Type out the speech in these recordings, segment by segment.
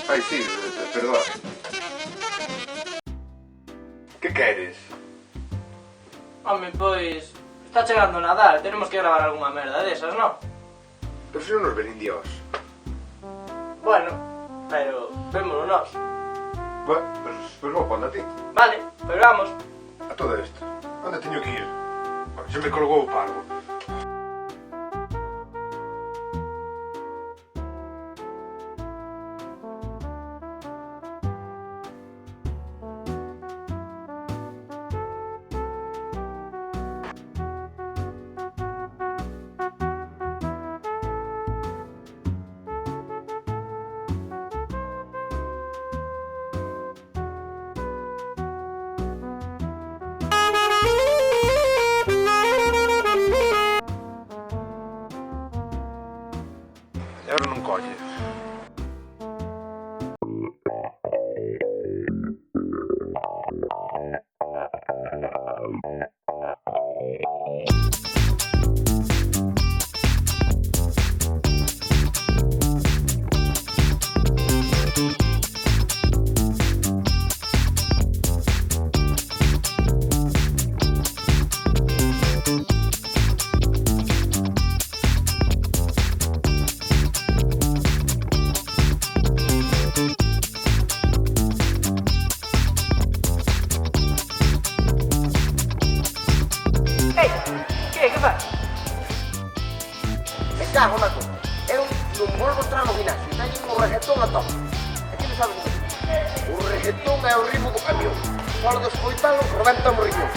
Ai, sí, perdoa. Que queres? Home, pois... Está chegando o Nadal, tenemos que gravar algunha merda desas, non? Pero se non nos ven indios. Bueno, pero... vémolo nós. Bueno, pues vou pondo a ti. Vale, pero vamos. A todo isto. Onde teño que ir? Bueno, se me colgou o parvo. E agora non colle. Que faz? Me cago na cosa. Eu non volvo entrar no ginasio. Teñen o reggaetón a tope. E que non sabes o que? O reggaetón é o ritmo do camión. Fora de escoitalo, rebenta o riñón.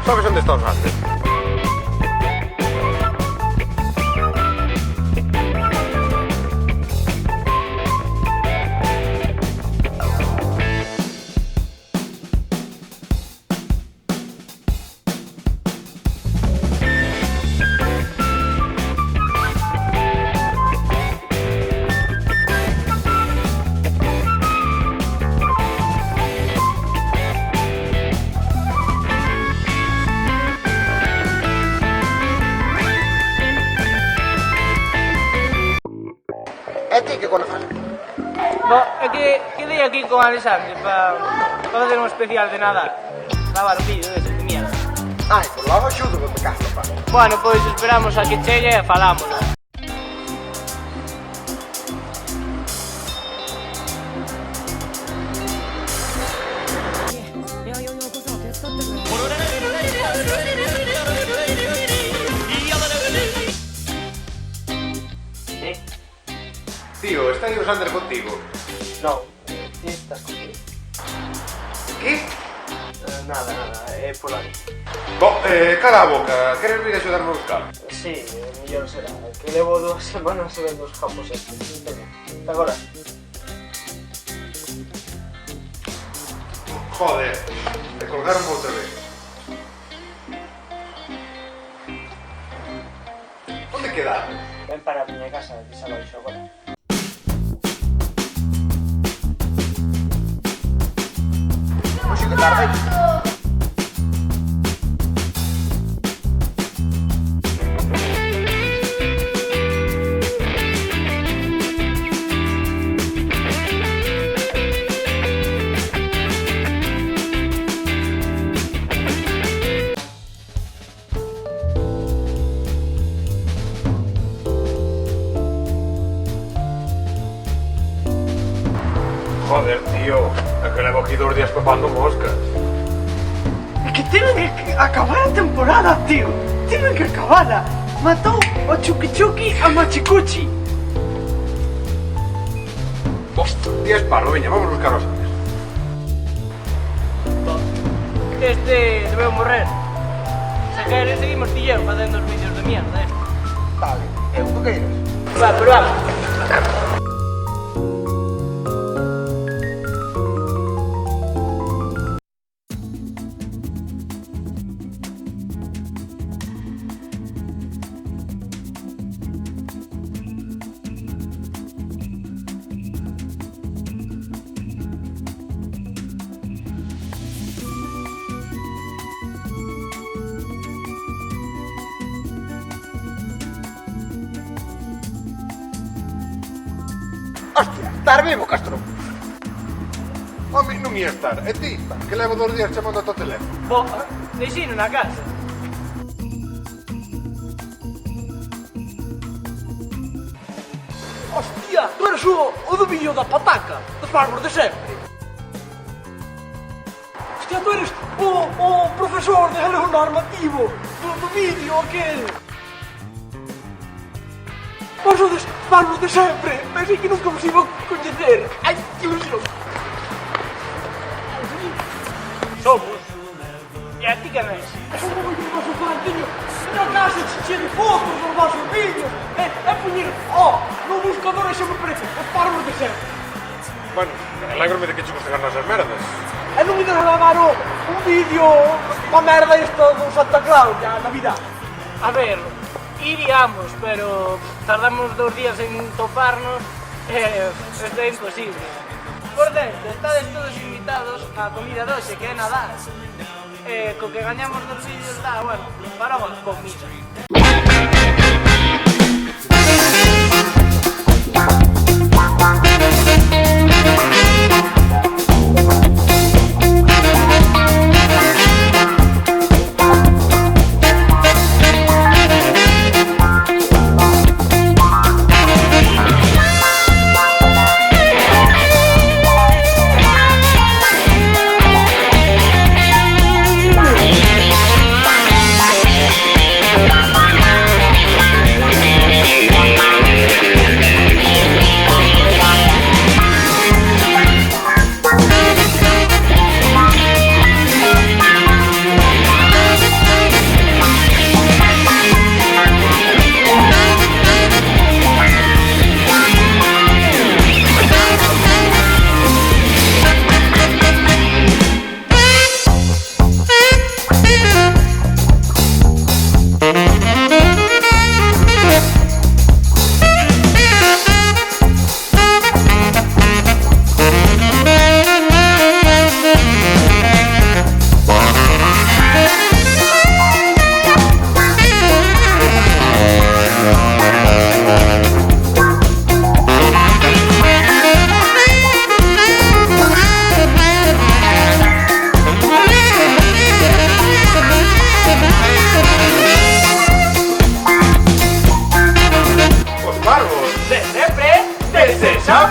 Sabes onde está os antes? E ti que conoces? No, é que quedei aquí con Alexandre para facer un especial de Nadal. Gravar un vídeo dese de mierda. Ai, por logo axudo, me cago, pá. Bueno, pois esperamos a que chegue e falámoslo. Tío, está aí o Sander contigo. Non, ti estás comigo. Que? Nada, é por aí. Bo, cala a boca. Queres vir a axudarme a buscar? Sí, mellor será. Que levo 2 semanas vendo os campos estes. Veña, ata agora. Joder, te colgaron outra vez. Onde quedades? Ven para a miña casa, que xa baixo agora. Oxe, que tarde. Joder, tío, é que levo aquí 2 días papando moscas. É que tienen que acabar a temporada, tío. Tienen que acabarla. Matou o Chuki Chuki a Machikuchi. Tío Esparro, veña, vamos a buscar os antes. Este debeu morrer. Se queres seguimos ti e eu facendo os vídeos de mierda, Vale, eu tu que eres? Va, pero vamos. estar vivo, Castro. Home, non ia estar. E ti, pá, que levo 2 días chamando ao teu teléfono. Bo, deixino na casa. Hostia, tú eres o do vídeo da pataca, dos barbos de sempre. Hostia, tú eres o profesor de galego normativo do vídeo aquel. Vos sodes barbos de sempre, pensei que nunca vos iba a coñecer. Ai, que ilusión. Somos. E a ti que ves? Es un momento de vosso fan, teño a casa cheia de fotos dos vosos vídeos. É poñer, no buscador e xa me parece os barbos de sempre. Bueno, alegro-me de que che gusten as nosas merdas. E non idas a gravar un vídeo pa merda isto do Santa Claus, ya, Navidad. A ver, iríamos, pero tardamos 2 días en toparnos. Isto é imposible. Por dentro, estades todos invitados á comida doxe, que é Nadal. Co que gañamos dos vídeos dá, bueno, para unha comida.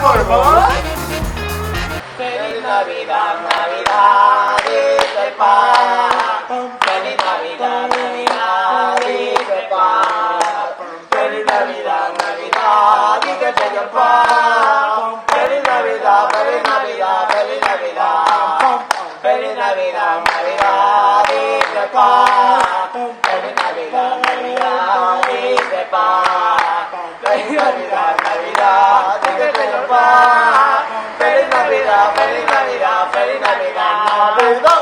por vos. Feliz Navidad, Navidad, dice paz. Feliz Navidad, Navidad, dice paz. Feliz Navidad, Navidad, dice el Señor paz. Feliz Navidad, feliz Navidad, feliz Navidad. Feliz Navidad, Navidad, dice paz. Feliz Navidad, Navidad, dice paz. Feliz Navidad, Navidad, dice el Señor paz. Feliz Navidad, feliz Navidad, feliz Navidad, Navidad.